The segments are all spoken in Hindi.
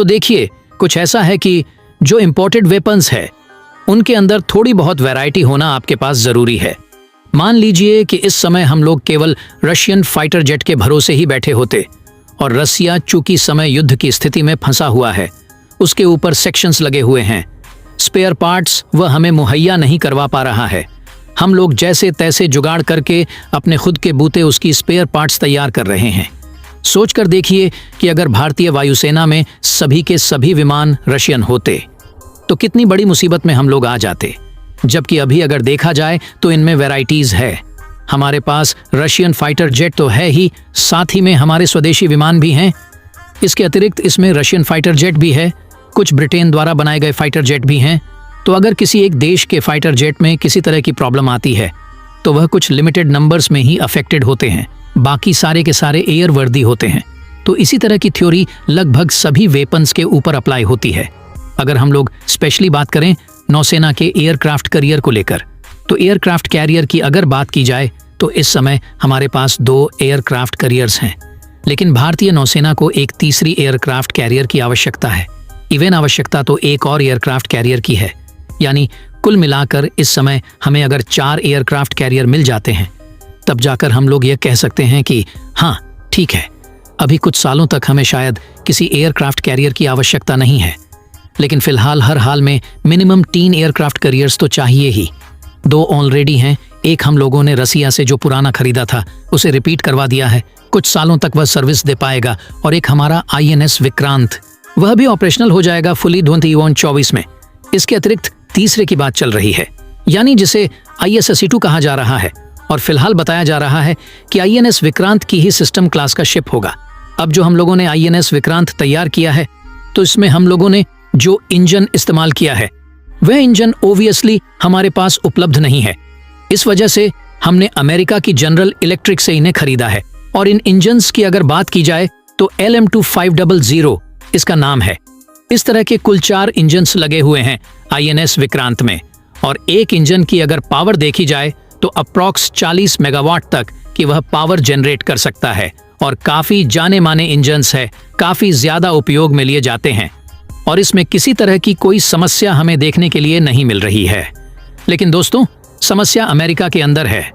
तो देखिए, कुछ ऐसा है कि जो इंपोर्टेड वेपन्स है उनके अंदर थोड़ी बहुत वैरायटी होना आपके पास जरूरी है। मान लीजिए कि इस समय हम लोग केवल रशियन फाइटर जेट के भरोसे ही बैठे होते और रसिया चूंकि समय युद्ध की स्थिति में फंसा हुआ है, उसके ऊपर सेक्शंस लगे हुए हैं, स्पेयर पार्ट्स वह हमें मुहैया नहीं करवा पा रहा है। हम लोग जैसे तैसे जुगाड़ करके अपने खुद के बूते उसकी स्पेयर पार्ट्स तैयार कर रहे हैं। सोचकर देखिए कि अगर भारतीय वायुसेना में सभी के सभी विमान रशियन होते तो कितनी बड़ी मुसीबत में हम लोग आ जाते। जबकि अभी अगर देखा जाए तो इनमें वैरायटीज है। हमारे पास रशियन फाइटर जेट तो है ही, साथ ही में हमारे स्वदेशी विमान भी हैं। इसके अतिरिक्त इसमें रशियन फाइटर जेट भी है, कुछ ब्रिटेन द्वारा बनाए गए फाइटर जेट भी हैं। तो अगर किसी एक देश के फाइटर जेट में किसी तरह की प्रॉब्लम आती है तो वह कुछ लिमिटेड नंबर्स में ही अफेक्टेड होते हैं, बाकी सारे के सारे एयर वर्दी होते हैं। तो इसी तरह की थ्योरी लगभग सभी वेपन्स के ऊपर अप्लाई होती है। अगर हम लोग स्पेशली बात करें नौसेना के एयरक्राफ्ट कैरियर को लेकर, तो एयरक्राफ्ट कैरियर की अगर बात की जाए तो इस समय हमारे पास 2 एयरक्राफ्ट कैरियर्स हैं, लेकिन भारतीय नौसेना को एक तीसरी एयरक्राफ्ट कैरियर की आवश्यकता है। इवन आवश्यकता तो एक और एयरक्राफ्ट कैरियर की है, यानी कुल मिलाकर इस समय हमें अगर 4 एयरक्राफ्ट कैरियर मिल जाते हैं तब जाकर हम लोग ये कह सकते हैं कि हाँ ठीक है, अभी कुछ सालों तक हमें शायद किसी एयरक्राफ्ट कैरियर की आवश्यकता नहीं है, लेकिन फिलहाल हर हाल में मिनिमम 3 एयरक्राफ्ट कैरियर्स तो चाहिए ही। 2 ऑलरेडी हैं, एक हम लोगों ने रसिया से जो पुराना खरीदा था उसे रिपीट करवा दिया है, कुछ सालों तक वह सर्विस दे पाएगा, और एक हमारा INS विक्रांत, वह भी ऑपरेशनल हो जाएगा फुली 2024 में। इसके अतिरिक्त तीसरे की बात चल रही है, यानी जिसे ISSE-2 कहा जा रहा है, और फिलहाल बताया जा रहा है कि INS विक्रांत की ही सिस्टम क्लास का शिप होगा। अब जो हम लोगों ने INS विक्रांत तैयार किया है तो इसमें हम लोगों ने जो इंजन इस्तेमाल किया है वह इंजन ओबियसली हमारे पास उपलब्ध नहीं है। इस वजह से हमने अमेरिका की जनरल इलेक्ट्रिक से इन्हें खरीदा है। और इन इंजन्स की अगर बात की जाए तो LM-2500 इसका नाम है। इस तरह के कुल 4 इंजन्स लगे हुए हैं INS विक्रांत में, और एक इंजन की अगर पावर देखी जाए तो अप्रॉक्स 40 मेगावाट तक की वह पावर जनरेट कर सकता है, और काफी जाने माने इंजन्स है, काफी ज्यादा उपयोग में लिए जाते हैं, और इसमें किसी तरह की कोई समस्या हमें देखने के लिए नहीं मिल रही है। लेकिन दोस्तों, समस्या अमेरिका के अंदर है।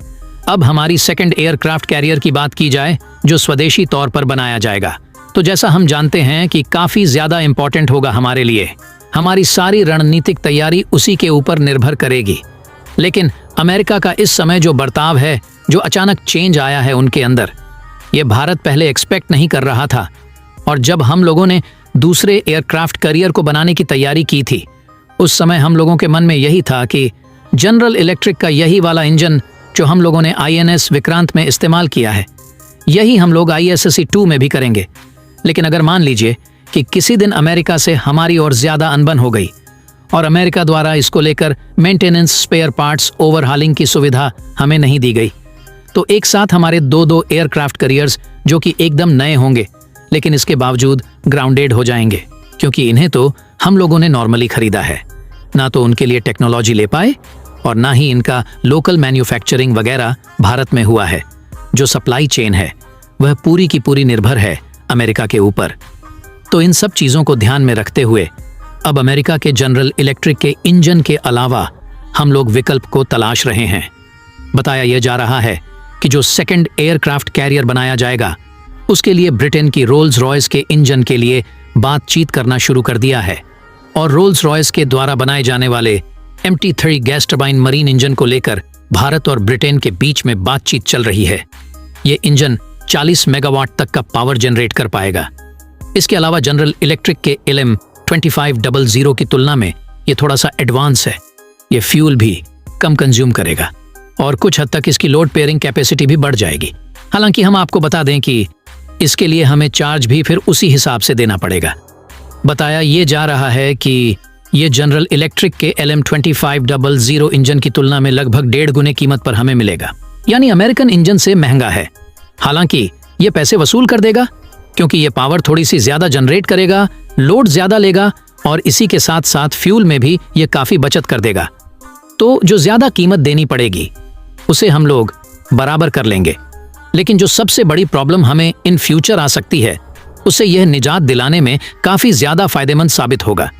अब हमारी सेकंड एयरक्राफ्ट कैरियर की बात की जाए जो स्वदेशी तौर पर बनाया जाएगा, तो जैसा हम जानते हैं कि काफी ज्यादा इंपॉर्टेंट होगा हमारे लिए। हमारी सारी रणनीतिक तैयारी उसी के ऊपर निर्भर करेगी। लेकिन अमेरिका का इस समय जो बर्ताव है, जो अचानक चेंज आया है उनके अंदर, ये भारत पहले एक्सपेक्ट नहीं कर रहा था। और जब हम लोगों ने दूसरे एयरक्राफ्ट कैरियर को बनाने की तैयारी की थी, उस समय हम लोगों के मन में यही था कि जनरल इलेक्ट्रिक का यही वाला इंजन जो हम लोगों ने INS विक्रांत में इस्तेमाल किया है, यही हम लोग ISSE-2 में भी करेंगे। लेकिन अगर मान लीजिए कि किसी दिन अमेरिका से हमारी और ज्यादा अनबन हो गई और अमेरिका द्वारा इसको लेकर मेंटेनेंस, स्पेयर पार्ट्स, ओवरहालिंग की सुविधा हमें नहीं दी गई, तो एक साथ हमारे 2 एयरक्राफ्ट कैरियर्स जो कि एकदम नए होंगे लेकिन इसके बावजूद ग्राउंडेड हो जाएंगे, क्योंकि इन्हें तो हम लोगों ने नॉर्मली खरीदा है। ना तो उनके लिए टेक्नोलॉजी ले पाए और ना ही इनका लोकल मैन्युफैक्चरिंग वगैरह भारत में हुआ है। जो सप्लाई चेन है वह पूरी की पूरी निर्भर है अमेरिका के ऊपर। तो इन सब चीज़ों को ध्यान में रखते हुए अब अमेरिका के जनरल इलेक्ट्रिक के इंजन के अलावा हम लोग विकल्प को तलाश रहे हैं। बताया यह जा रहा है कि जो सेकंड एयरक्राफ्ट कैरियर बनाया जाएगा उसके लिए ब्रिटेन की रोल्स रॉयस के इंजन के लिए बातचीत करना शुरू कर दिया है, और रोल्स रॉयस के द्वारा बनाए जाने वाले MT-30 gas turbine marine engine को लेकर भारत और ब्रिटेन के बीच में बातचीत चल रही है। ये इंजन 40 मेगावाट तक का पावर जनरेट कर पाएगा। इसके अलावा जनरल इलेक्ट्रिक के LM-2500 की तुलना में ये थोड़ा सा एडवांस है। ये फ्यूल भी कम कंज्यूम करेगा और कुछ हद तक इसकी लोड पेयरिंग कैपेसिटी भी बढ़ जाएगी। हालांकि हम आपको बता दें कि इसके लिए हमें चार्ज भी फिर उसी हिसाब से देना पड़ेगा। बताया ये जा रहा है कि ये जनरल इलेक्ट्रिक के LM-2500 इंजन की तुलना में लगभग 1.5 गुने कीमत पर हमें मिलेगा, यानी अमेरिकन इंजन से महंगा है। हालांकि ये पैसे वसूल कर देगा क्योंकि ये पावर थोड़ी सी ज्यादा जनरेट करेगा, लोड ज्यादा लेगा और इसी के साथ साथ फ्यूल में भी ये काफी बचत कर देगा। तो जो ज्यादा कीमत देनी पड़ेगी उसे हम लोग बराबर कर लेंगे। लेकिन जो सबसे बड़ी प्रॉब्लम हमें इन फ्यूचर आ सकती है उसे यह निजात दिलाने में काफी ज्यादा फायदेमंद साबित होगा।